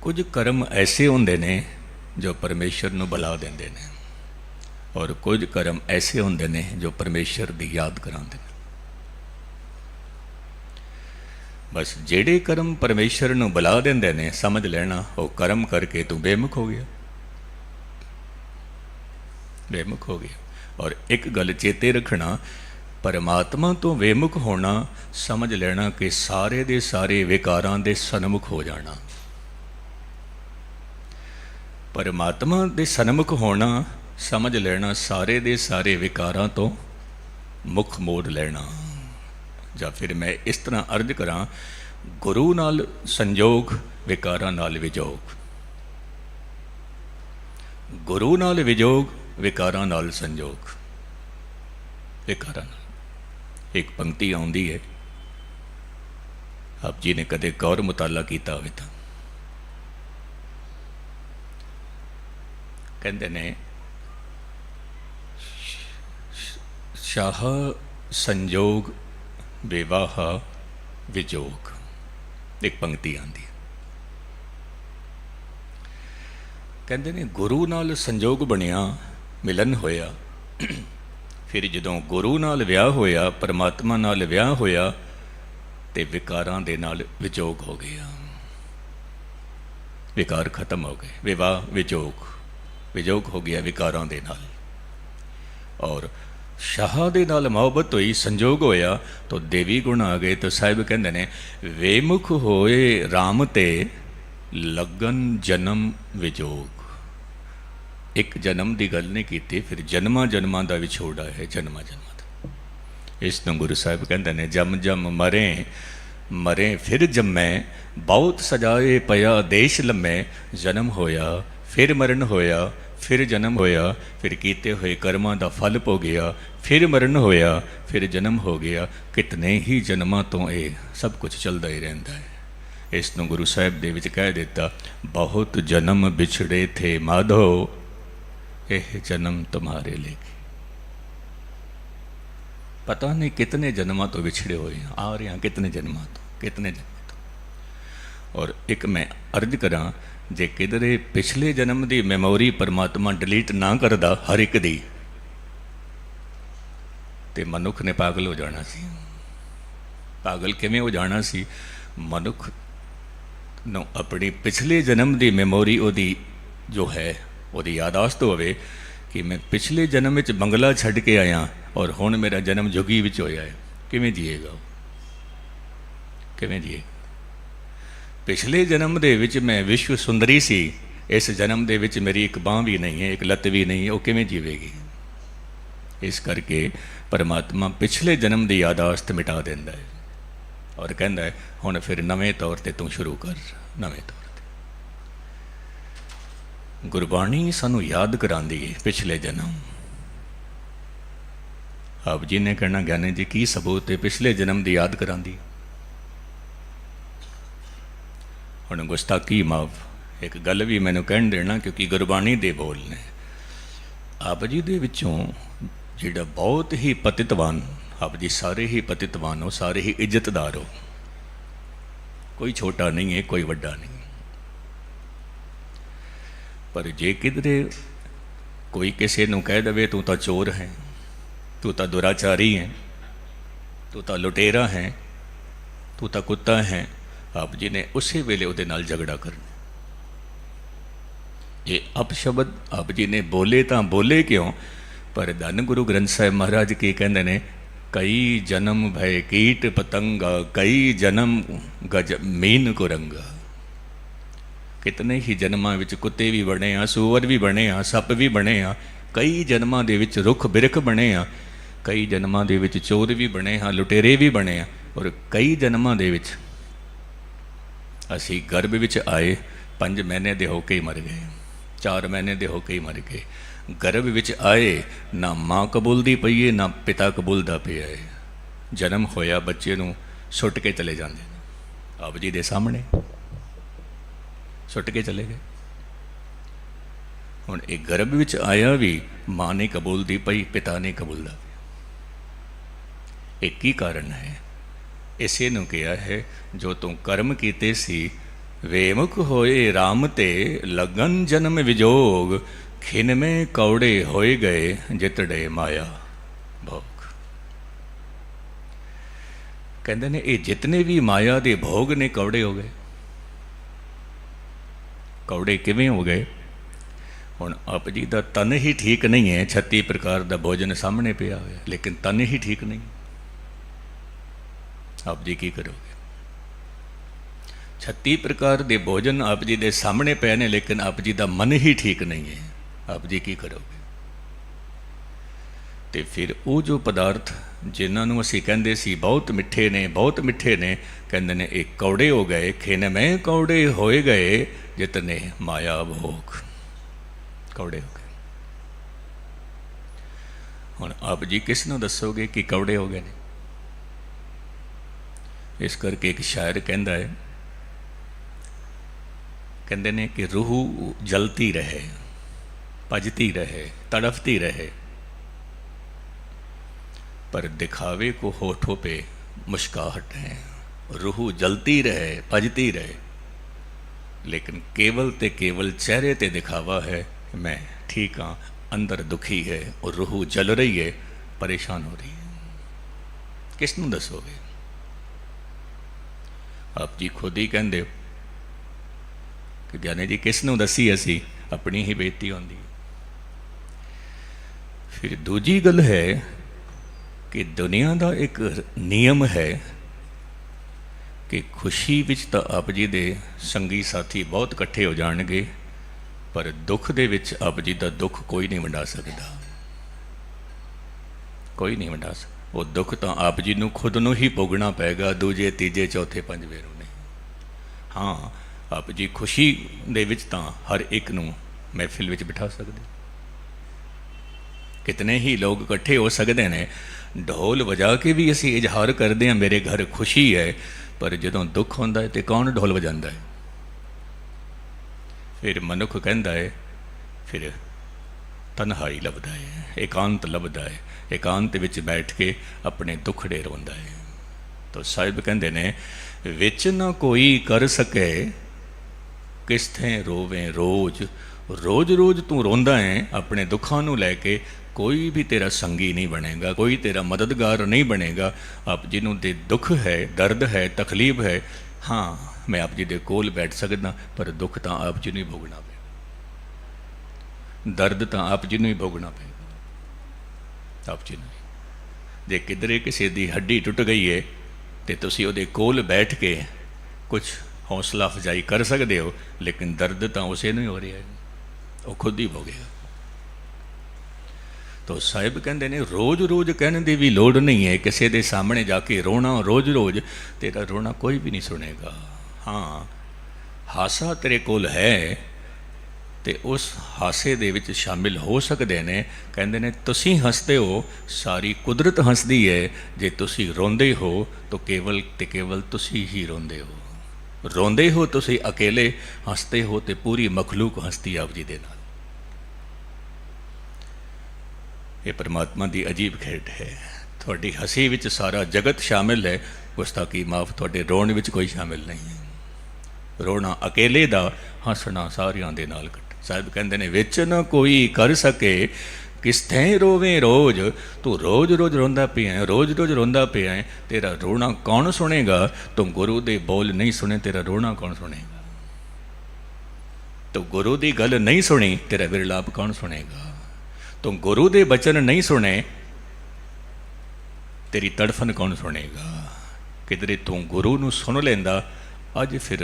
कुछ कर्म ऐसे होंदे ने जो परमेश्वर नूं बुला देंदे ने और कुछ कर्म ऐसे होंदे ने जो परमेश्वर दी याद करांदे ने। बस जेड़े कर्म परमेश्वर नूं बुला देंदे ने समझ लेना वो कर्म करके तू बेमुख हो गया, बेमुख हो गया। और एक गल चेते रखना, परमात्मा तो बेमुख होना समझ लेना कि सारे दे सारे विकारां दे सन्मुख हो जाना। परमात्मा दे सन्मुख होना समझ लेना सारे दे सारे विकारां तो मुख मोड़ लेना। ਜਾਂ फिर मैं इस तरह अर्ज करा, गुरु नाल संजोग विकारां नाल विजोग, गुरु नाल विजोग विकारां नाल संजोग। विकारां नाल एक पंक्ति आउंदी है, आप जी ने कदे गौर मुताला किया होवे तां कहंदे ने, शाह संजोग विवाह विजोग। एक पंक्ति आंदी है, कहंदे ने गुरु नाल संजोग बनिया, मिलन होया, फिर जदों गुरु नाल विआह होया, परमात्मा नाल विआह होया ते विकारां दे नाल विजोग हो गया। विकार खत्म हो गए, विवाह विजोग, विजोग हो गया विकारां दे नाल। और शाह दे नाल मोहब्बत हुई, संजोग होया तो देवी गुण आ गए। तो साहिब कहंदे ने, वेमुख होए राम ते लगन जन्म विजोग। एक जन्म की गल नहीं की, फिर जन्मां जन्मां दा विछोड़ा है, जन्मां जन्मां दा। इस नूं गुरु साहिब कहंदे ने, जम जम मरे मरे फिर जम्मै, बहुत सजाए पया देश लम्मै। जन्म होया फिर मरण होया, फिर जन्म होया, फिर कीते हुए कर्मां दा फल भोगिया, फिर मरण होया, फिर जन्म हो गया। कितने ही जन्मां तो ये सब कुछ चलता ही रहता है। इस नूं गुरु साहिब दे विच कह दिता, बहुत जन्म बिछड़े थे माधो, यह जन्म तुम्हारे लेके। पता नहीं कितने जन्मां तो बिछड़े हुए हैं, आ रहे हैं कितने जन्मां तो, कितने जन्मां तो। और एक मैं अर्ज करा, जे किधरे पिछले जन्म की मैमोरी परमात्मा डिलीट ना करदा हर एक दी, ते मनुख ने पागल हो जाना सी। पागल किवें हो जाना सी? मनुख नूं अपनी पिछले जन्म की मैमोरी ओदी जो है ओदी यादाश्त होवे कि मैं पिछले जन्म में बंगला छड़ के आया और हुण मेरा जन्म जुगी विच होया है। किवें जिएगा? किवें जिएगा? पिछले जन्म दे विच मैं विश्व सुंदरी सी, इस जन्म दे विच मेरी एक बांह भी नहीं है, एक लत्त भी नहीं है, वो किवें जीवेगी? इस करके परमात्मा पिछले जन्म की यादाश्त मिटा देंदा है और कहंदा है, हुण फिर नवें तौर ते तू शुरू कर, नवें तौर ते। गुरबाणी सानू याद करांदी है पिछले जन्म। आप जी ने कहना, ज्ञानी जी की सबूत है पिछले जन्म की याद करांदी? हुण गुस्ताखी माफ, एक गल भी मैनू कहन देना, क्योंकि गुरबाणी दे बोल ने। आप जी दे विचों जिहड़ा बहुत ही पतितवान, आप जी सारे ही पतितवान हो, सारे ही इज्जतदार हो, कोई छोटा नहीं है, कोई वड्डा नहीं। पर जे किधरे कोई किसी नूं कह दे तू तो चोर है, तू तो दुराचारी है, तू तो लुटेरा है, तू तो कुत्ता है, आप जी ने उसी वेले उहदे नाल झगड़ा करना। ये अपशब्द आप जी ने बोले तो बोले क्यों? पर धन गुरु ग्रंथ साहिब महाराज की कहते हैं, कई जन्म भय कीट पतंगा, कई जन्म गज मीन कुरंगा। कितने ही जन्मां विच कुत्ते भी बने आ, सूअर भी बने आ, सप भी बने आ, कई जन्मां दे विच रुख बिरख बने आ, कई जन्मां दे विच चोर भी बने आ, लुटेरे भी बने आ, और कई जन्मां दे विच असी गर्भ विच आए, 5 महीने दे होके ही मर गए, 4 महीने दे होके ही मर गए। गर्भ विच आए, ना माँ कबूलदी पई है, ना पिता कबूलदा पिया है। जन्म होया बच्चे नूं सुट के चले जाते हैं, आप जी दे सामने सुट के चले गए। हुण एक गर्भ विच आया भी माँ नहीं कबूलदी पई, पिता नहीं कबूलदा पिया। एक ही कारण है, इसे नूं कहा है, जो तू कर्म कीते सी वेमुख होए राम ते लगन जन्म विजोग, खिन में कौड़े होए गए जितड़े माया भोग। कहते ने ये जितने भी माया के भोग ने कौड़े हो गए। कौड़े किवें हो गए? हुण आप जी का तन ही ठीक नहीं है, 36 प्रकार का भोजन सामने पिया हुआ, लेकिन तन ही ठीक नहीं। आप जी की करोगे? 36 प्रकार के भोजन आप जी के सामने पे ने, लेकिन आप जी का मन ही ठीक नहीं है। आप जी की करोगे? तो फिर वो जो पदार्थ जिन्होंने असी कहते सी बहुत मिठे ने, बहुत मिठे ने, कहते ने एक कौड़े हो गए, खिन में कौड़े होए गए जितने माया भोग। कौड़े हो गए। हुण आप जी किस नूं दसोगे कि कौड़े हो गए ने? इस करके एक शायर कहता है, कहते ने कि रूह जलती रहे, भजती रहे, तड़फती रहे, पर दिखावे को होठों पे मुस्काहट है। रूह जलती रहे, भजती रहे, लेकिन केवल ते केवल चेहरे ते दिखावा है, मैं ठीक हाँ, अंदर दुखी है और रूह जल रही है, परेशान हो रही है। किस नूं दसोगे? आप जी खुद ही कहते हो कि ज्ञानी जी किस नूं दसी, असी अपनी ही बेइज्जती होंदी। फिर दूजी गल है कि दुनिया का एक नियम है कि खुशी विच तां आप जी दे संगी साथी बहुत इकट्ठे हो जाणगे, पर दुख दे विच आप जी दा दुख कोई नहीं वंडा सकदा। कोई नहीं वंडा सकदा। वो दुख तां आप जी नूं खुद नूं ही भोगना पेगा, दूजे तीजे चौथे पंजवें नूं नहीं। हाँ, आप जी खुशी दे विच तां हर एक नूं महफिल विच बिठा सकदे। कितने ही लोग इकट्ठे हो सकते हैं, ढोल वजा के भी असी इजहार करते हैं मेरे घर खुशी है, पर जदों दुख होंदा है तो कौन ढोल वजांदा है? फिर मनुख कहता है, फिर तन्हाई लभदा है, एकांत लभदा है, एकांत विच बैठ के अपने दुखड़े रोंदा है। तो साहिब कहते ने, विच न कोई कर सके किस्थे रोवें रोज। रोज रोज तू रोंदा है अपने दुखों नूं लैके, कोई भी तेरा संगी नहीं बनेगा, कोई तेरा मददगार नहीं बनेगा। आप जिन्हों दे दुख है, दर्द है, तकलीफ है, हाँ मैं आप जी दे कोल बैठ सकदा, पर दुख तो आप जी नूं ही भोगना पे, दर्द तो आप जी नूं ही भोगना पेगा, आप जी नूं। जे किधरे किसी की हड्डी टुट गई है तो तुसीं उहदे कोल बैठ के कुछ हौसला अफजाई कर सकते हो, लेकिन दर्द तो उसे नूं ही हो रहा है, वो खुद ही भोगेगा। तो साहिब कहते हैं, रोज़ रोज़ कहने की भी लोड़ नहीं है, किसी के सामने जाके रोना रोज़ रोज़, तेरा रोना कोई भी नहीं सुनेगा। हाँ, हासा तेरे कोल है तो उस हासे दे विच शामिल हो सकते हैं। कहते हैं तुसीं हसते हो, सारी कुदरत हसदी है, जे तुसीं रोंदे हो तो केवल ते केवल तुसीं ही रोंदे हो। रोंदे हो तुसीं अकेले, हसते हो तो पूरी मखलूक हसती आप जी दे नाल। ये परमात्मा की अजीब खेड है। थोड़ी हसी विच सारा जगत शामिल है, गुस्ताखी माफ, थोड़े रोण विच कोई शामिल नहीं है। रोना अकेले दा, हसना सारियां दे नाल कट। साहिब कहते हैं, विच न कोई कर सके किस्थे रोवें रोज। तू रोज रोज रोंदा पिया है, रोज रोज रोंदा पिया है, तेरा रोना कौन सुनेगा? तुम गुरु दे बोल नहीं सुने, तेरा रोना कौन सुनेगा? तो गुरु की गल नहीं सुनी, तेरा विरलाप कौन सुनेगा? तुम गुरु दे बचन नहीं सुने, तेरी तड़फन कौन सुनेगा? किधरे तू गुरु नूं सुन लेंदा, अज फिर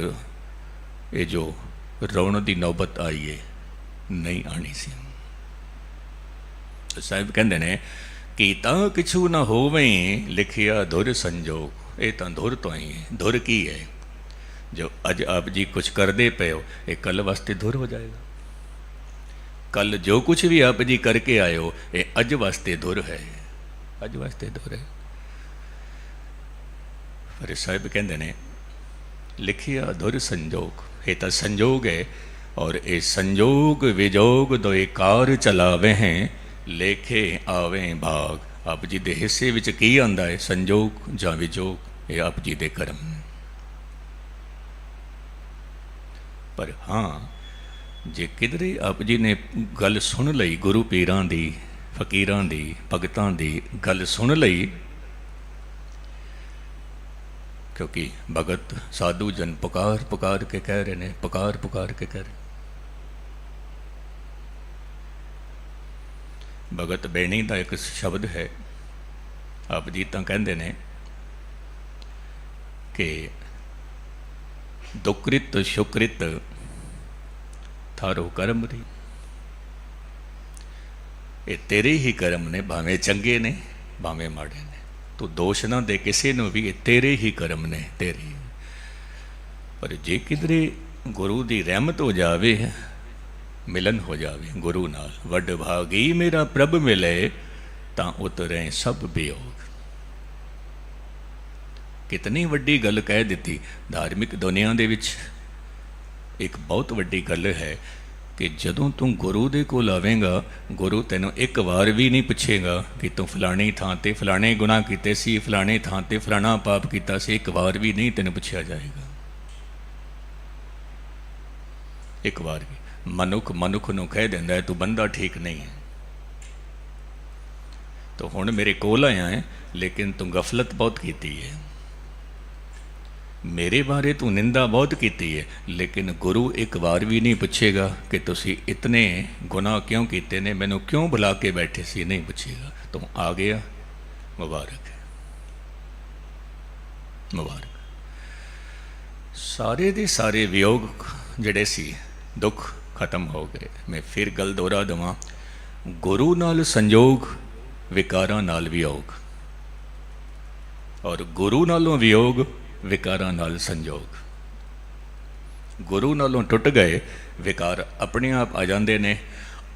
ये जो रोण की नौबत आई है नहीं आनी सी। तो साहिब कहते हैं, कीता किछू ना होवें लिखिया धुर संजोग। ये तो धुर तो ही है। धुर की है? जो अज आप जी कुछ करते पे हो, ये कल वास्ते धुर हो जाएगा। कल जो कुछ भी आप जी करके आए हो, ये अज वास्ते धुर है, अज वास्ते धुर है। पर साहिब कहते हैं, लिखिया धुर संजोग। ये तो संजोग है, और ये संजोग विजोग दो कार चलावे हैं, लेखे आवे भाग। आप जी दे हिस्से विच की आंदा है, संजोग जां विजोग? ये आप जी दे करम। पर हाँ जे किधरे आप जी ने गल सुन लई, गुरु पीरां दी, फकीरां दी, भगतां दी गल सुन लई, क्योंकि भगत साधु जन पुकार पुकार के कह रहे ने, पुकार पुकार के कह रहे। भगत बेणी का एक शब्द है, आप जी तो कहते ने कि दुकृत शुकृत थारो कर्म री, ये तेरे ही कर्म ने, भावें चंगे ने भावें माड़े ने, तू दोष ना दे किसी नूं भी, ये तेरे ही कर्म ने, तेरे। पर जे किधरे गुरु की रहमत हो जावे, मिलन हो जावे गुरु नाल, वड भागी मेरा प्रभ मिले, तां उतरे सब वियोग। कितनी वड्डी गल कह दी। धार्मिक दुनिया दे विच एक बहुत वड्डी गल है कि जदों तू गुरु दे कोल आवेगा, गुरु तैनूं एक बार भी नहीं पुछेगा कि तू फलानी थां ते फलाने गुनाह कीते सी, फलाने थां ते फलाना पाप कीता सी, एक बार भी नहीं तैनूं पुछया जाएगा, एक बार भी। मनुख मनुख नूं कह दिंदा है तू बंदा ठीक नहीं है, तो हुण मेरे कोल आया है लेकिन तू गफलत बहुत कीती है, मेरे बारे तू निंदा बहुत की है, लेकिन गुरु एक बार भी नहीं पूछेगा कि तुसी इतने गुनाह क्यों किए ने, मैनू क्यों बुला के बैठे सी, नहीं पूछेगा। तो आ गया, मुबारक है, मुबारक। सारे दे सारे वियोग जड़े सी, दुख खत्म हो गए। मैं फिर गल दोहरा देवां, गुरु नाल संजोग विकारां नाल वियोग, और गुरु नालों वियोग विकारां नाल संजोग। गुरु नालों टुट गए विकार अपने आप आ जाते ने,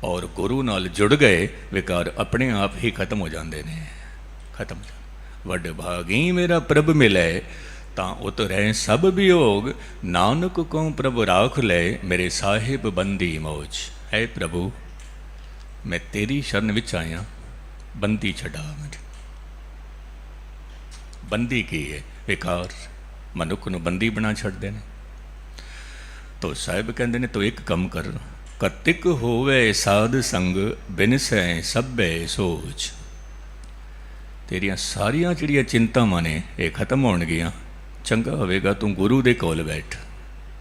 और गुरु नाल जुड़ गए विकार अपने आप ही खत्म हो जाते ने, खत्म। वड भागी मेरा प्रभ मिले, तां उतरै सब वियोग, नानक को प्रभु राख ले, मेरे साहिब बंदी मौज। है प्रभु मैं तेरी शरण विच आया, बंदी छड़ा मेरी। बंदी की है विकार, मनुख नूं बंदी बना छड़दे ने। तो साहिब कहंदे ने तो एक कम कर, कतिक होवे साध संग, बिनसै सभे सोच। तेरियां सारियां जिहड़ियां चिंतावां ने ये खत्म होणगियां, चंगा होवेगा तू गुरु दे कोल बैठ,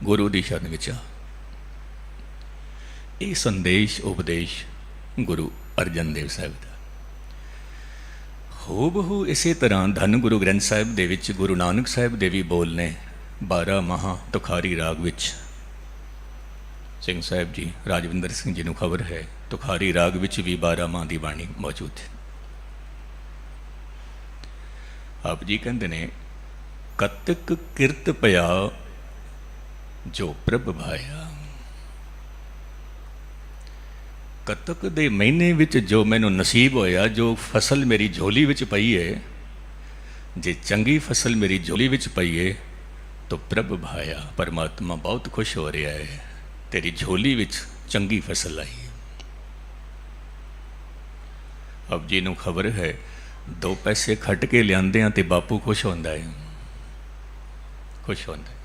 गुरु दी शरण विच आ। ये संदेश उपदेश गुरु अर्जन देव साहिब दा। हो बहु इसे तरह धन गुरु ग्रंथ साहिब दे विच गुरु नानक साहिब दे भी बोल ने 12 महा तुखारी राग विच। सिंह साहिब जी, राजविंदर सिंह जी नूं खबर है, तुखारी राग विच भी 12 माह की बाणी मौजूद है। आप जी कहते ने, कतक किरत पया जो प्रभ भाया। कतक दे महीने विच जो मैनू नसीब होया, जो फसल मेरी झोली विच पई है, जे चंगी फसल मेरी झोली विच पई है तो प्रभ भाया, परमात्मा बहुत खुश हो रहा है, तेरी झोली विच चंगी फसल आई है। अब जी नूं खबर है 2 पैसे खट के लियाते हैं तो बापू खुश होंदा है, खुश होंदा है।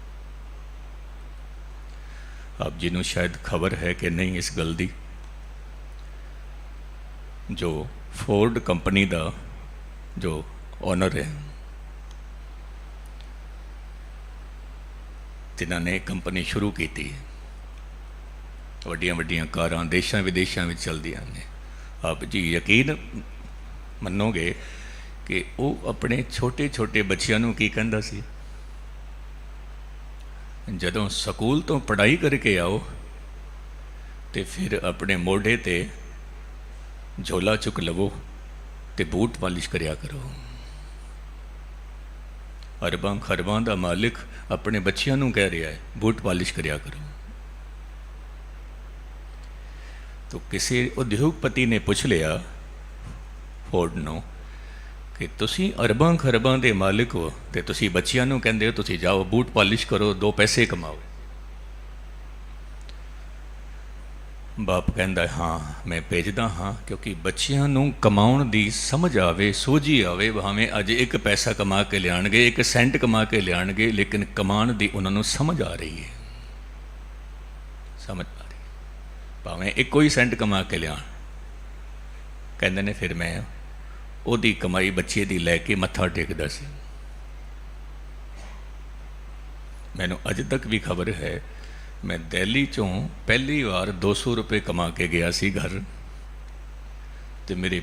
अब जी नूं शायद खबर है कि नहीं इस गल दी, जो फोर्ड कंपनी का जो ओनर है, जिन्होंने कंपनी शुरू की थी, वड्डियां वड्डियां कारां देशां विदेशां में चलदियां ने। आप जी यकीन मनोगे कि वो अपने छोटे छोटे बच्चों नूं की कहंदा सी, जदों स्कूल तो पढ़ाई करके आओ तो फिर अपने मोढे ते झोला चुक लवो तो बूट पालिश करया करो। अरबां खरबां दा मालिक अपने बच्चों नूं कह रहा है बूट पालिश करया करो। तो किसी उद्योगपति ने पूछ लिया फोर्ड नूं कि तुसी अरबां खरबां दे मालिक हो तो तुसी बच्चों नूं कहंदे हो तुसी जाओ बूट पालिश करो, 2 पैसे कमाओ। बाप कहंदा हाँ मैं भेजदा हाँ, क्योंकि बच्चों नूं कमाउण दी समझ आवे, सोझी आवे, भावें अज 1 पैसा कमा के लियाणगे, 1 सेंट कमा के लियाणगे, लेकिन कमाण दी उन्हां नूं समझ आ रही है। समझ पा रही, भावें ਇੱਕੋ ਹੀ ਸੈਂਟ ਕਮਾ ਕੇ ਲਿਆ, ਕਹਿੰਦੇ ਨੇ ਫਿਰ ਮੈਂ ਉਹਦੀ ਕਮਾਈ ਬੱਚੇ ਦੀ ਲੈ ਕੇ ਮੱਥਾ ਟੇਕਦਾ ਸੀ। ਮੈਨੂੰ ਅਜੇ ਤੱਕ ਵੀ ਖਬਰ ਹੈ, ਮੈਂ ਦਿੱਲੀ ਚੋਂ ਪਹਿਲੀ ਵਾਰ 200 ਰੁਪਏ ਕਮਾ ਕੇ ਗਿਆ ਸੀ ਘਰ, ਤੇ ਮੇਰੇ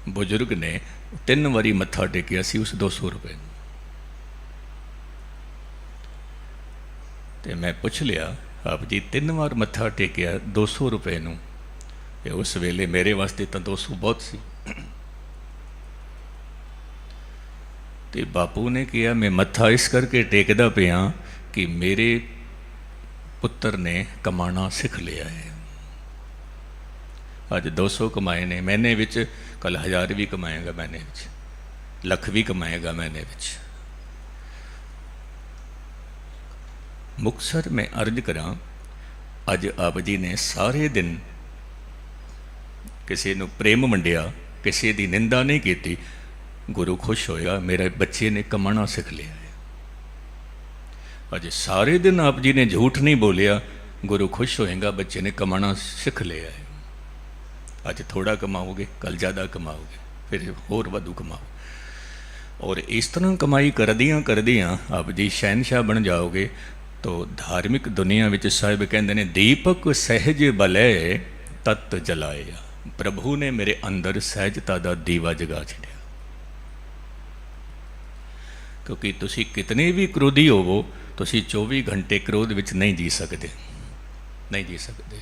ਬਜ਼ੁਰਗ ਨੇ 3 ਵਾਰੀ ਮੱਥਾ ਟੇਕਿਆ ਸੀ ਉਸ 200 ਰੁਪਏ ਨੂੰ। ਤੇ ਮੈਂ ਪੁੱਛ ਲਿਆ, ਆਪ ਜੀ 3 ਵਾਰ ਮੱਥਾ ਟੇਕਿਆ 200 ਰੁਪਏ ਨੂੰ, ਤੇ ਉਸ ਵੇਲੇ ਮੇਰੇ ਵਾਸਤੇ ਤਾਂ 200 ਬਹੁਤ ਸੀ। ਤੇ ਬਾਪੂ ਨੇ ਕਿਹਾ, ਮੈਂ ਮੱਥਾ ਇਸ ਕਰਕੇ ਟੇਕਦਾ ਪਿਆ ਕਿ ਮੇਰੇ ਪੁੱਤਰ ਨੇ ਕਮਾਣਾ ਸਿੱਖ ਲਿਆ ਹੈ। ਅੱਜ 200 ਕਮਾਏ ਨੇ ਮਹੀਨੇ ਵਿੱਚ, ਕੱਲ 1000 ਵੀ ਕਮਾਏਗਾ ਮਹੀਨੇ ਵਿੱਚ, ਲੱਖ ਵੀ ਕਮਾਏਗਾ ਮਹੀਨੇ ਵਿੱਚ। ਮੁਕਤਸਰ ਮੈਂ ਅਰਜ਼ ਕਰਾਂ, ਅੱਜ ਆਪ ਜੀ ਨੇ ਸਾਰੇ ਦਿਨ ਕਿਸੇ ਨੂੰ ਪ੍ਰੇਮ ਵੰਡਿਆ, ਕਿਸੇ ਦੀ ਨਿੰਦਾ ਨਹੀਂ ਕੀਤੀ। ਗੁਰੂ ਖੁਸ਼ ਹੋਏਗਾ, ਮੇਰੇ ਬੱਚੇ ਨੇ ਕਮਾਣਾ ਸਿੱਖ ਲਿਆ ਹੈ। ਅੱਜ ਸਾਰੇ ਦਿਨ ਆਪ ਜੀ ਨੇ ਝੂਠ ਨਹੀਂ ਬੋਲਿਆ, ਗੁਰੂ ਖੁਸ਼ ਹੋਏਗਾ, ਬੱਚੇ ਨੇ ਕਮਾਣਾ ਸਿੱਖ ਲਿਆ ਹੈ। ਅੱਜ ਥੋੜਾ ਕਮਾਓਗੇ, ਕੱਲ ਜ਼ਿਆਦਾ ਕਮਾਓਗੇ, ਫਿਰ ਹੋਰ ਵਾਧੂ ਕਮਾਓ। ਔਰ ਇਸ ਤਰ੍ਹਾਂ ਕਮਾਈ ਕਰਦਿਆਂ ਕਰਦਿਆਂ ਆਪ ਜੀ ਸ਼ਹਿਨशाह ਬਣ ਜਾਓਗੇ। ਤੋ ਧਾਰਮਿਕ ਦੁਨੀਆ ਵਿੱਚ ਸਾਹਿਬ ਕਹਿੰਦੇ ਨੇ, ਦੀਪਕ ਸਹਿਜ ਬਲੈ ਤਤ ਜਲਾਇਆ। ਪ੍ਰਭੂ ਨੇ ਮੇਰੇ ਅੰਦਰ ਸਹਿਜਤਾ ਦਾ ਦੀਵਾ ਜਗਾ ਛੱਡਿਆ। ਕਿਉਂਕਿ ਤੁਸੀਂ ਕਿਤਨੇ ਵੀ ਕ੍ਰੋਧੀ ਹੋਵੋ, ਤੁਸੀਂ 24 ਘੰਟੇ ਕ੍ਰੋਧ ਵਿੱਚ ਨਹੀਂ ਜੀ ਸਕਦੇ, ਨਹੀਂ ਜੀ ਸਕਦੇ।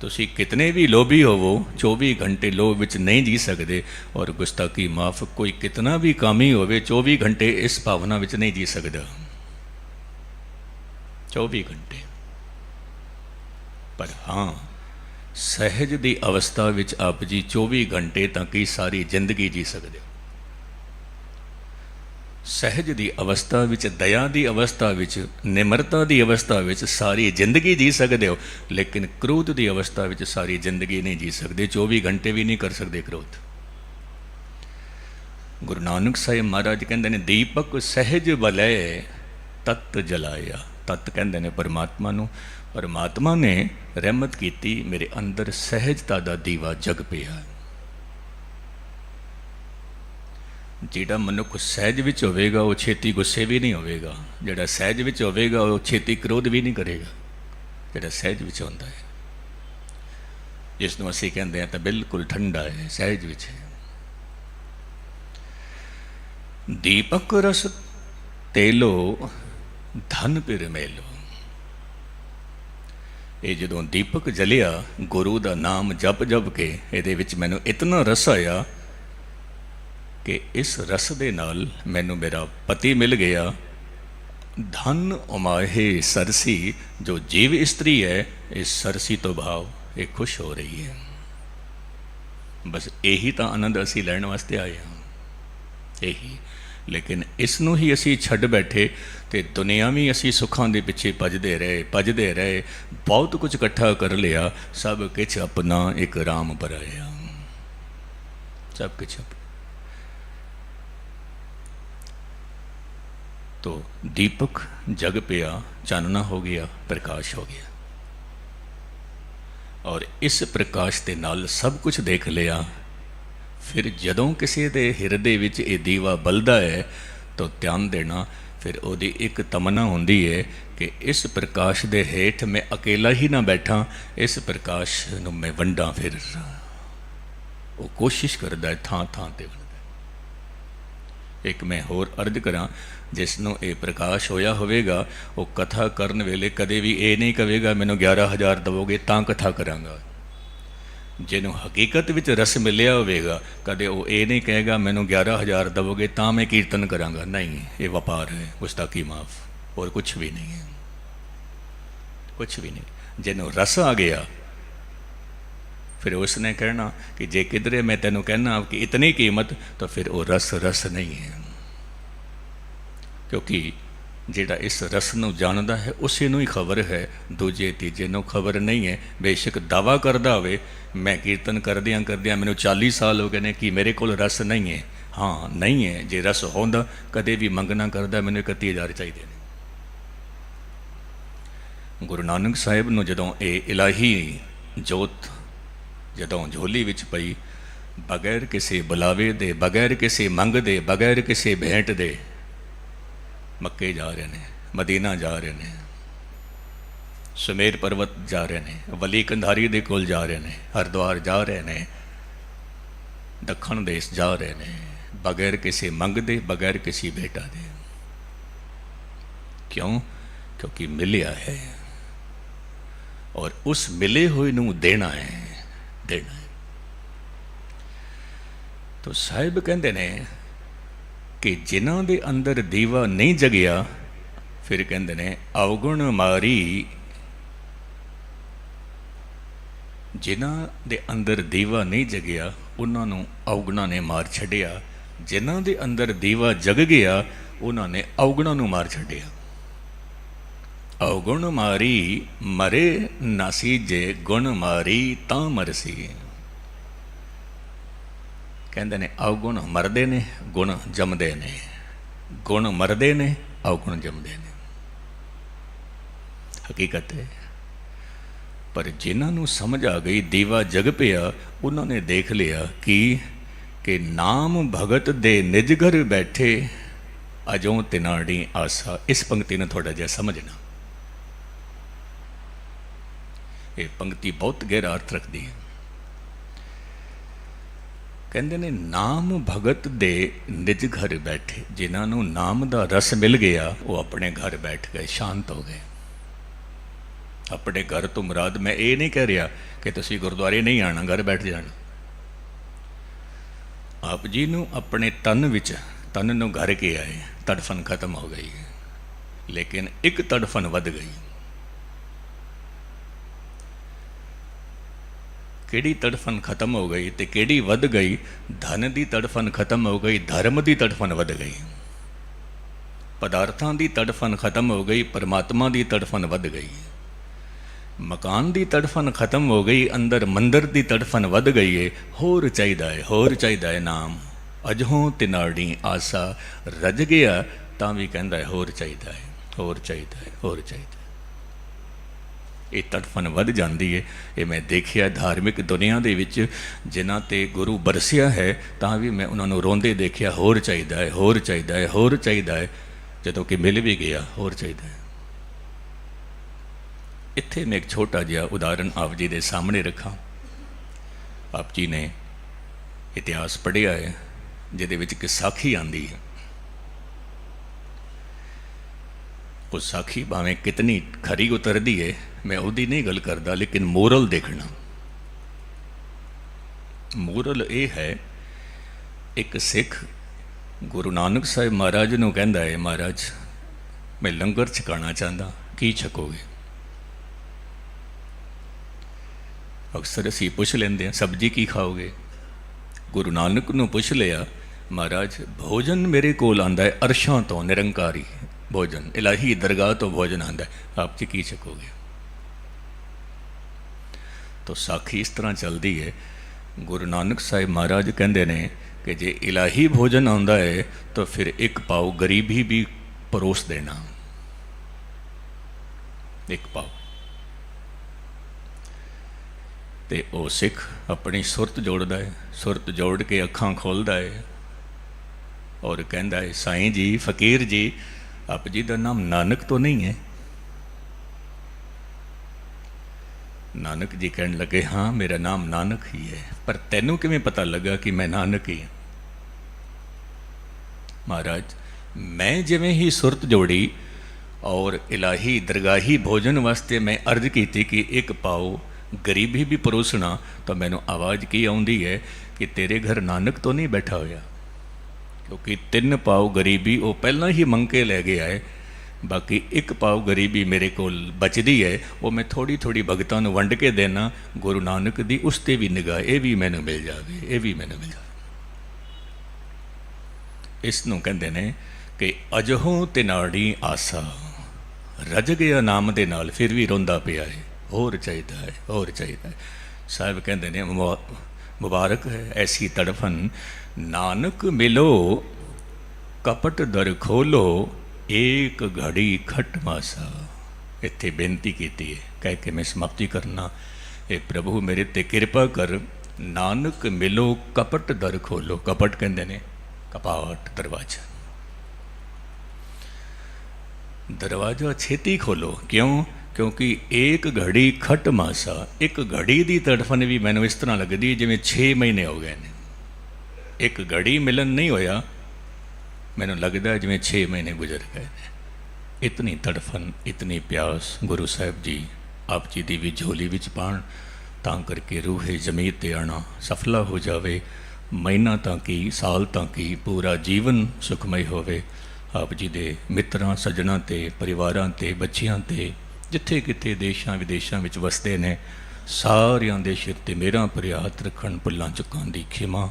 ਤੁਸੀਂ ਕਿਤਨੇ ਵੀ ਲੋਭੀ ਹੋਵੋ, 24 ਘੰਟੇ ਲੋਭ ਵਿੱਚ ਨਹੀਂ ਜੀ ਸਕਦੇ। ਔਰ ਗੁਸਤਾਖੀ ਮਾਫ, ਕੋਈ ਕਿਤਨਾ ਵੀ ਕਾਮੀ ਹੋਵੇ, 24 ਘੰਟੇ ਇਸ ਭਾਵਨਾ ਵਿੱਚ ਨਹੀਂ ਜੀ ਸਕਦਾ, 24 ਘੰਟੇ। ਪਰ ਹਾਂ, ਸਹਿਜ ਦੀ ਅਵਸਥਾ ਵਿੱਚ ਆਪ ਜੀ 24 ਘੰਟੇ ਤਾਂ ਕੀ ਸਾਰੀ ਜ਼ਿੰਦਗੀ ਜੀ ਸਕਦੇ ਹੋ। ਸਹਿਜ ਦੀ ਅਵਸਥਾ ਵਿੱਚ, ਦਇਆ ਦੀ ਅਵਸਥਾ ਵਿੱਚ, ਨਿਮਰਤਾ ਦੀ ਅਵਸਥਾ ਵਿੱਚ ਸਾਰੀ ਜ਼ਿੰਦਗੀ ਜੀ ਸਕਦੇ ਹੋ। ਲੇਕਿਨ ਕ੍ਰੋਧ ਦੀ ਅਵਸਥਾ ਵਿੱਚ ਸਾਰੀ ਜ਼ਿੰਦਗੀ ਨਹੀਂ ਜੀ ਸਕਦੇ, 24 ਘੰਟੇ ਵੀ ਨਹੀਂ ਕਰ ਸਕਦੇ ਕ੍ਰੋਧ। ਗੁਰੂ ਨਾਨਕ ਸਾਹਿਬ ਮਹਾਰਾਜ ਕਹਿੰਦੇ ਨੇ, ਦੀਪਕ ਸਹਿਜ ਬਲੈ ਤਤ ਜਲਾਇਆ। ਤਤ ਕਹਿੰਦੇ ਨੇ ਪਰਮਾਤਮਾ ਨੂੰ। ਪਰਮਾਤਮਾ ਨੇ ਰਹਿਮਤ ਕੀਤੀ, ਮੇਰੇ ਅੰਦਰ ਸਹਿਜਤਾ ਦਾ ਦੀਵਾ ਜਗ ਪਿਆ। ਜਿਹੜਾ ਮਨੁੱਖ ਸਹਿਜ ਵਿੱਚ ਹੋਵੇਗਾ, ਉਹ ਛੇਤੀ ਗੁੱਸੇ ਵੀ ਨਹੀਂ ਹੋਵੇਗਾ। ਜਿਹੜਾ ਸਹਿਜ ਵਿੱਚ ਹੋਵੇਗਾ, ਉਹ ਛੇਤੀ ਕ੍ਰੋਧ ਵੀ ਨਹੀਂ ਕਰੇਗਾ। ਜਿਹੜਾ ਸਹਿਜ ਵਿੱਚ ਹੁੰਦਾ ਹੈ, ਜਿਸ ਨੂੰ ਅਸੀਂ ਕਹਿੰਦੇ ਹਾਂ ਤਾਂ ਬਿਲਕੁਲ ਠੰਡਾ ਹੈ, ਸਹਿਜ ਵਿੱਚ ਹੈ। ਦੀਪਕ ਰਸ ਤੇਲੋ ਧਨ ਪਿਰ ਮੇਲੋ। ਇਹ ਜਦੋਂ ਦੀਪਕ ਜਲਿਆ, ਗੁਰੂ ਦਾ ਨਾਮ ਜਪ ਜਪ ਕੇ ਇਹਦੇ ਵਿੱਚ ਮੈਨੂੰ ਇਤਨਾ ਰਸ ਆਇਆ ਕਿ ਇਸ ਰਸ ਦੇ ਨਾਲ ਮੈਨੂੰ ਮੇਰਾ ਪਤੀ ਮਿਲ ਗਿਆ। ਧਨ ਉਮਾਹੇ ਸਰਸੀ, ਜੋ ਜੀਵ ਇਸਤਰੀ ਹੈ, ਇਸ ਸਰਸੀ ਤੋਂ ਭਾਵ ਇਹ ਖੁਸ਼ ਹੋ ਰਹੀ ਹੈ। ਬਸ ਇਹੀ ਤਾਂ ਆਨੰਦ ਅਸੀਂ ਲੈਣ ਵਾਸਤੇ ਆਏ ਹਾਂ, ਇਹੀ। ਲੇਕਿਨ ਇਸ ਨੂੰ ਹੀ ਅਸੀਂ ਛੱਡ ਬੈਠੇ ਤੇ ਦੁਨੀਆਵੀ ਅਸੀਂ ਸੁੱਖਾਂ ਦੇ ਪਿੱਛੇ ਭੱਜਦੇ ਰਹੇ। ਬਹੁਤ ਕੁਝ ਇਕੱਠਾ ਕਰ ਲਿਆ, ਸਭ ਕੁਛ ਆਪਣਾ ਇੱਕ ਰਾਮ ਪਰਾਇਆ, ਸਭ ਕੁਛ। तो दीपक जग पिया, चानना हो गया, प्रकाश हो गया। और इस प्रकाश के नाल सब कुछ देख लिया। फिर जदों किसी दे हिरदे विच ये दीवा बलदा है तो ध्यान देना, फिर ओदी एक तमन्ना होंदी है कि इस प्रकाश दे हेठ मैं अकेला ही ना बैठा, इस प्रकाश नूं मैं वंडा। फिर वो कोशिश करदा है थां थां ते। एक मैं होर अर्ज करा, जिसनों ये प्रकाश होया होवेगा, वो कथा करन वेले कदे भी ये नहीं कहेगा मैनू 11,000 दवोगे तां कथा करांगा। जिन्हों हकीकत विच रस मिलिया होवेगा, कदे वो ये नहीं कहेगा मैनू 11,000 दवोगे तां मैं कीर्तन करांगा। नहीं, ये व्यापार है, गुस्ताखी माफ, और कुछ भी नहीं है, कुछ भी नहीं। जिन्हों रस आ गया, फिर उसने कहना कि जे किधरे मैं तेनों कहना कि इतनी कीमत, तो फिर वो रस रस नहीं है। क्योंकि जिहड़ा इस रस नूं जानदा है उसे नूं ही खबर है, दूजे तीजे नूं खबर नहीं है। बेशक दावा करदा होवे मैं कीर्तन करदियां करदियां मैनूं 40 साल हो गए ने कि मेरे कोल रस नहीं है। हाँ नहीं है, जे रस होंदा कदे भी मंगना करदा मैनूं 31,000 चाहिए ने। ਗੁਰੂ ਨਾਨਕ ਸਾਹਿਬ ਨੂੰ ਜਦੋਂ ਇਹ ਇਲਾਹੀ ਜੋਤ ਜਦੋਂ ਝੋਲੀ ਵਿੱਚ ਪਈ, ਬਗੈਰ ਕਿਸੇ ਬੁਲਾਵੇ ਦੇ, ਬਗੈਰ ਕਿਸੇ ਮੰਗ ਦੇ, ਬਗੈਰ ਕਿਸੇ ਭੇਂਟ ਦੇ ਮੱਕੇ ਜਾ ਰਹੇ ਨੇ, ਮਦੀਨਾ ਜਾ ਰਹੇ ਨੇ, ਸੁਮੇਰ ਪਰਬਤ ਜਾ ਰਹੇ ਨੇ, ਵਲੀ ਕੰਧਾਰੀ ਦੇ ਕੋਲ ਜਾ ਰਹੇ ਨੇ, ਹਰਿਦੁਆਰ ਜਾ ਰਹੇ ਨੇ, ਦੱਖਣ ਦੇਸ਼ ਜਾ ਰਹੇ ਨੇ, ਬਗੈਰ ਕਿਸੇ ਮੰਗ ਦੇ, ਬਗੈਰ ਕਿਸੇ ਭੇਟਾ ਦੇ। ਕਿਉਂ? ਕਿਉਂਕਿ ਮਿਲਿਆ ਹੈ ਔਰ ਉਸ ਮਿਲੇ ਹੋਏ ਨੂੰ ਦੇਣਾ ਹੈ, ਦੇਣਾ ਹੈ। ਤੋ ਸਾਹਿਬ ਕਹਿੰਦੇ ਨੇ ਕਿ ਜਿਨ੍ਹਾਂ ਦੇ ਅੰਦਰ ਦੀਵਾ ਨਹੀਂ ਜਗਿਆ, ਫਿਰ ਕਹਿੰਦੇ ਨੇ ਅਵਗੁਣ ਮਾਰੀ, ਜਿਨ੍ਹਾਂ ਦੇ ਅੰਦਰ ਦੀਵਾ ਨਹੀਂ ਜਗਿਆ ਉਹਨਾਂ ਨੂੰ ਅਵਗੁਣਾਂ ਨੇ ਮਾਰ ਛੱਡਿਆ, ਜਿਨ੍ਹਾਂ ਦੇ ਅੰਦਰ ਦੀਵਾ ਜਗ ਗਿਆ ਉਹਨਾਂ ਨੇ ਅਵਗੁਣਾਂ ਨੂੰ ਮਾਰ ਛੱਡਿਆ। ਅਵਗੁਣ ਮਾਰੀ ਮਰੇ ਨਾਸੀ, ਜੇ ਗੁਣ ਮਾਰੀ ਤਾਂ ਮਰਸੀ। ਕਹਿੰਦੇ ਨੇ ਅਵਗੁਣ ਮਰਦੇ ਨੇ, ਗੁਣ ਜੰਮਦੇ ਨੇ, ਗੁਣ ਮਰਦੇ ਨੇ, ਅਵਗੁਣ ਜੰਮਦੇ ਨੇ। ਹਕੀਕਤ ਹੈ। ਪਰ ਜਿਨ੍ਹਾਂ ਨੂੰ ਸਮਝ ਆ ਗਈ ਦੀਵਾ ਜਗ ਪਿਆ, ਉਹਨਾਂ ਨੇ ਦੇਖ ਲਿਆ ਕਿ ਨਾਮ ਭਗਤ ਦੇ ਨਿਜ ਘਰ ਬੈਠੇ, ਅਜੋਂ ਤਿਨਾੜੀ ਆਸਾ। ਇਸ ਪੰਕਤੀ ਨੂੰ ਥੋੜਾ ਜਿਹਾ ਸਮਝਣਾ, ਇਹ ਪੰਕਤੀ ਬਹੁਤ ਗਹਿਰਾ ਅਰਥ ਰੱਖਦੀ ਹੈ। ਕਹਿੰਦੇ ਨੇ ਨਾਮ ਭਗਤ ਦੇ ਨਿਜ ਘਰ ਬੈਠੇ, ਜਿਨ੍ਹਾਂ ਨੂੰ ਨਾਮ ਦਾ ਰਸ ਮਿਲ ਗਿਆ ਉਹ ਆਪਣੇ ਘਰ ਬੈਠ ਗਏ, ਸ਼ਾਂਤ ਹੋ ਗਏ। ਆਪਣੇ ਘਰ ਤੋਂ ਮੁਰਾਦ ਮੈਂ ਇਹ ਨਹੀਂ ਕਹਿ ਰਿਹਾ ਕਿ ਤੁਸੀਂ ਗੁਰਦੁਆਰੇ ਨਹੀਂ ਆਉਣਾ, ਘਰ ਬੈਠ ਜਾਣਾ। ਆਪ ਜੀ ਨੂੰ ਆਪਣੇ ਤਨ ਵਿੱਚ, ਤਨ ਨੂੰ ਘਰ ਕੇ ਆਏ, ਤੜਫਨ ਖਤਮ ਹੋ ਗਈ, ਲੇਕਿਨ ਇੱਕ ਤੜਫਨ ਵੱਧ ਗਈ। ਕਿਹੜੀ ਤੜਫਨ ਖਤਮ ਹੋ ਗਈ ਤੇ ਕਿਹੜੀ ਵੱਧ ਗਈ? ਧਨ ਦੀ ਤੜਫਨ ਖਤਮ ਹੋ ਗਈ, ਧਰਮ ਦੀ ਤੜਫਨ ਵੱਧ ਗਈ। ਪਦਾਰਥਾਂ ਦੀ ਤੜਫਨ ਖਤਮ ਹੋ ਗਈ, ਪਰਮਾਤਮਾ ਦੀ ਤੜਫਨ ਵੱਧ ਗਈ। ਮਕਾਨ ਦੀ ਤੜਫਨ ਖਤਮ ਹੋ ਗਈ, ਅੰਦਰ ਮੰਦਰ ਦੀ ਤੜਫਨ ਵੱਧ ਗਈ ਏ। ਹੋਰ ਚਾਹੀਦਾ ਹੈ, ਹੋਰ ਚਾਹੀਦਾ ਹੈ ਨਾਮ। ਅਜਹੋਂ ਤਿਨਾੜੀ ਆਸਾ, ਰੱਜ ਗਿਆ ਤਾਂ ਵੀ ਕਹਿੰਦਾ ਹੈ ਹੋਰ ਚਾਹੀਦਾ ਹੈ, ਹੋਰ ਚਾਹੀਦਾ ਹੈ, ਹੋਰ ਚਾਹੀਦਾ। ਇਹ ਤੜਫਨ ਵੱਧ ਜਾਂਦੀ ਹੈ। ਇਹ ਮੈਂ ਦੇਖਿਆ ਧਾਰਮਿਕ ਦੁਨੀਆ ਦੇ ਵਿੱਚ, ਜਿਨ੍ਹਾਂ 'ਤੇ ਗੁਰੂ ਬਰਸਿਆ ਹੈ ਤਾਂ ਵੀ ਮੈਂ ਉਹਨਾਂ ਨੂੰ ਰੋਂਦੇ ਦੇਖਿਆ, ਹੋਰ ਚਾਹੀਦਾ ਹੈ, ਹੋਰ ਚਾਹੀਦਾ ਹੈ, ਹੋਰ ਚਾਹੀਦਾ ਹੈ। ਜਦੋਂ ਕਿ ਮਿਲ ਵੀ ਗਿਆ, ਹੋਰ ਚਾਹੀਦਾ ਹੈ। ਇੱਥੇ ਮੈਂ ਇੱਕ ਛੋਟਾ ਜਿਹਾ ਉਦਾਹਰਨ ਆਪ ਜੀ ਦੇ ਸਾਹਮਣੇ ਰੱਖਾਂ। ਆਪ ਜੀ ਨੇ ਇਤਿਹਾਸ ਪੜ੍ਹਿਆ ਹੈ, ਜਿਹਦੇ ਵਿੱਚ ਇੱਕ ਸਾਖੀ ਆਉਂਦੀ ਹੈ। ਉਹ ਸਾਖੀ ਭਾਵੇਂ ਕਿਤਨੀ ਖਰੀ ਉਤਰਦੀ ਹੈ, ਮੈਂ ਉਹਦੀ ਨਹੀਂ ਗੱਲ ਕਰਦਾ, ਲੇਕਿਨ ਮੋਰਲ ਦੇਖਣਾ। ਮੋਰਲ ਇਹ ਹੈ, ਇੱਕ ਸਿੱਖ ਗੁਰੂ ਨਾਨਕ ਸਾਹਿਬ ਮਹਾਰਾਜ ਨੂੰ ਕਹਿੰਦਾ ਹੈ, ਮਹਾਰਾਜ ਮੈਂ ਲੰਗਰ ਛਕਾਉਣਾ ਚਾਹੁੰਦਾ, ਕੀ ਛਕੋਗੇ? ਅਕਸਰ ਅਸੀਂ ਪੁੱਛ ਲੈਂਦੇ ਹਾਂ, ਸਬਜ਼ੀ ਕੀ ਖਾਓਗੇ? ਗੁਰੂ ਨਾਨਕ ਨੂੰ ਪੁੱਛ ਲਿਆ, ਮਹਾਰਾਜ ਭੋਜਨ ਮੇਰੇ ਕੋਲ ਆਉਂਦਾ ਹੈ ਅਰਸ਼ਾਂ ਤੋਂ, ਨਿਰੰਕਾਰੀ ਭੋਜਨ, ਇਲਾਹੀ ਦਰਗਾਹ ਤੋਂ ਭੋਜਨ ਆਉਂਦਾ ਹੈ, ਆਪ ਜੀ ਕੀ ਛਕੋਗੇ? ਤੋ ਸਾਖੀ ਇਸ ਤਰ੍ਹਾਂ ਚੱਲਦੀ ਹੈ। ਗੁਰੂ ਨਾਨਕ ਸਾਹਿਬ ਮਹਾਰਾਜ ਕਹਿੰਦੇ ਨੇ ਕਿ ਜੇ ਇਲਾਹੀ ਭੋਜਨ ਆਉਂਦਾ ਹੈ ਤਾਂ ਫਿਰ ਇੱਕ ਪਾਓ ਗਰੀਬੀ ਵੀ ਪਰੋਸ ਦੇਣਾ, ਇੱਕ ਪਾਓ। ਤੇ ਉਹ ਸਿੱਖ ਆਪਣੀ ਸੁਰਤ ਜੋੜਦਾ ਹੈ, ਸੁਰਤ ਜੋੜ ਕੇ ਅੱਖਾਂ ਖੋਲ੍ਹਦਾ ਹੈ ਔਰ ਕਹਿੰਦਾ ਹੈ, ਸਾਈਂ ਜੀ, ਫਕੀਰ ਜੀ, ਆਪ ਜੀ ਦਾ ਨਾਮ ਨਾਨਕ ਤੋਂ ਨਹੀਂ ਹੈ? ਨਾਨਕ ਜੀ ਕਹਿਣ ਲੱਗੇ, ਹਾਂ ਮੇਰਾ ਨਾਮ ਨਾਨਕ ਹੀ ਹੈ, ਪਰ ਤੈਨੂੰ ਕਿਵੇਂ ਪਤਾ ਲੱਗਾ ਕਿ ਮੈਂ ਨਾਨਕ ਹੀ ਹਾਂ? ਮਹਾਰਾਜ, ਮੈਂ ਜਿਵੇਂ ਹੀ ਸੁਰਤ ਜੋੜੀ ਔਰ ਇਲਾਹੀ ਦਰਗਾਹੀ ਭੋਜਨ ਵਾਸਤੇ ਮੈਂ ਅਰਜ਼ ਕੀਤੀ ਕਿ ਇੱਕ ਪਾਓ ਗਰੀਬੀ ਵੀ ਪਰੋਸਣਾ, ਤਾਂ ਮੈਨੂੰ ਆਵਾਜ਼ ਕੀ ਆਉਂਦੀ ਹੈ ਕਿ ਤੇਰੇ ਘਰ ਨਾਨਕ ਤੋਂ ਨਹੀਂ ਬੈਠਾ ਹੋਇਆ, ਕਿਉਂਕਿ 3 ਪਾਓ ਗਰੀਬੀ ਉਹ ਪਹਿਲਾਂ ਹੀ ਮੰਗ ਕੇ ਲੈ ਗਿਆ ਹੈ। ਬਾਕੀ ਇੱਕ ਪਾਓ ਗਰੀਬੀ ਮੇਰੇ ਕੋਲ ਬਚਦੀ ਹੈ, ਉਹ ਮੈਂ ਥੋੜ੍ਹੀ ਥੋੜ੍ਹੀ ਭਗਤਾਂ ਨੂੰ ਵੰਡ ਕੇ ਦੇਣਾ। ਗੁਰੂ ਨਾਨਕ ਦੀ ਉਸ 'ਤੇ ਵੀ ਨਿਗਾਹ, ਇਹ ਵੀ ਮੈਨੂੰ ਮਿਲ ਜਾਵੇ, ਇਹ ਵੀ ਮੈਨੂੰ ਮਿਲ ਜਾਵੇ। ਇਸ ਨੂੰ ਕਹਿੰਦੇ ਨੇ ਕਿ ਅਜਹੋਂ ਤਿਨਾੜੀ ਆਸਾ, ਰੱਜ ਗਿਆ ਨਾਮ ਦੇ ਨਾਲ, ਫਿਰ ਵੀ ਰੋਂਦਾ ਪਿਆ ਹੈ, ਹੋਰ ਚਾਹੀਦਾ ਹੈ, ਹੋਰ ਚਾਹੀਦਾ ਹੈ। ਸਾਹਿਬ ਕਹਿੰਦੇ ਨੇ, ਮੁਬਾਰਕ ਹੈ ਐਸੀ ਤੜਫਨ, ਨਾਨਕ ਮਿਲੋ ਕਪਟ ਦਰ ਖੋਲੋ, ਏਕ ਘੜੀ ਖਟ ਮਾਸਾ। ਇੱਥੇ ਬੇਨਤੀ ਕੀਤੀ ਹੈ, ਕਹਿ ਕੇ ਮੈਂ ਸਮਾਪਤੀ ਕਰਨਾ। ਇਹ ਪ੍ਰਭੂ ਮੇਰੇ ਤੇ ਕਿਰਪਾ ਕਰ, ਨਾਨਕ ਮਿਲੋ ਕਪਟ ਦਰ ਖੋਲੋ। ਕਪਟ ਕਹਿੰਦੇ ਨੇ ਕਪਾਟ, ਦਰਵਾਜ਼ਾ। ਦਰਵਾਜ਼ਾ ਛੇਤੀ ਖੋਲੋ। ਕਿਉਂ? ਕਿਉਂਕਿ ਇੱਕ ਘੜੀ ਖਟ ਮਾਸਾ, ਇੱਕ ਘੜੀ ਦੀ ਤੜਫਨ ਵੀ ਮੈਨੂੰ ਇਸ ਤਰ੍ਹਾਂ ਲੱਗਦੀ ਜਿਵੇਂ 6 ਮਹੀਨੇ ਹੋ ਗਏ ਨੇ। ਇੱਕ ਘੜੀ ਮਿਲਣ ਨਹੀਂ ਹੋਇਆ, ਮੈਨੂੰ ਲੱਗਦਾ ਜਿਵੇਂ 6 ਮਹੀਨੇ ਗੁਜ਼ਰ ਗਏ ਨੇ। ਇਤਨੀ ਤੜਫਨ, ਇਤਨੀ ਪਿਆਸ ਗੁਰੂ ਸਾਹਿਬ ਜੀ ਆਪ ਜੀ ਦੀ ਵੀ ਝੋਲੀ ਵਿੱਚ ਪਾਉਣ, ਤਾਂ ਕਰਕੇ ਰੂਹੇ ਜ਼ਮੀਰ ਤੇ ਆਉਣਾ ਸਫਲਾ ਹੋ ਜਾਵੇ। ਮਹੀਨਾ ਤਾਂ ਕੀ, ਸਾਲ ਤਾਂ ਕੀ, ਪੂਰਾ ਜੀਵਨ ਸੁਖਮਈ ਹੋਵੇ। ਆਪ ਜੀ ਦੇ ਮਿੱਤਰਾਂ, ਸੱਜਣਾਂ ਤੇ, ਪਰਿਵਾਰਾਂ ਤੇ, ਬੱਚਿਆਂ ਤੇ, ਜਿੱਥੇ ਕਿਤੇ ਦੇਸ਼ਾਂ ਵਿਦੇਸ਼ਾਂ ਵਿੱਚ ਵਸਦੇ ਨੇ, ਸਾਰਿਆਂ ਦੇ ਸਿਰ ਤੇ ਮੇਰਾ ਭਰਿਆ ਹੱਥ ਰੱਖਣ, ਭੁੱਲਾਂ ਚੁੱਕਾਂ ਦੀ ਖਿਮਾ।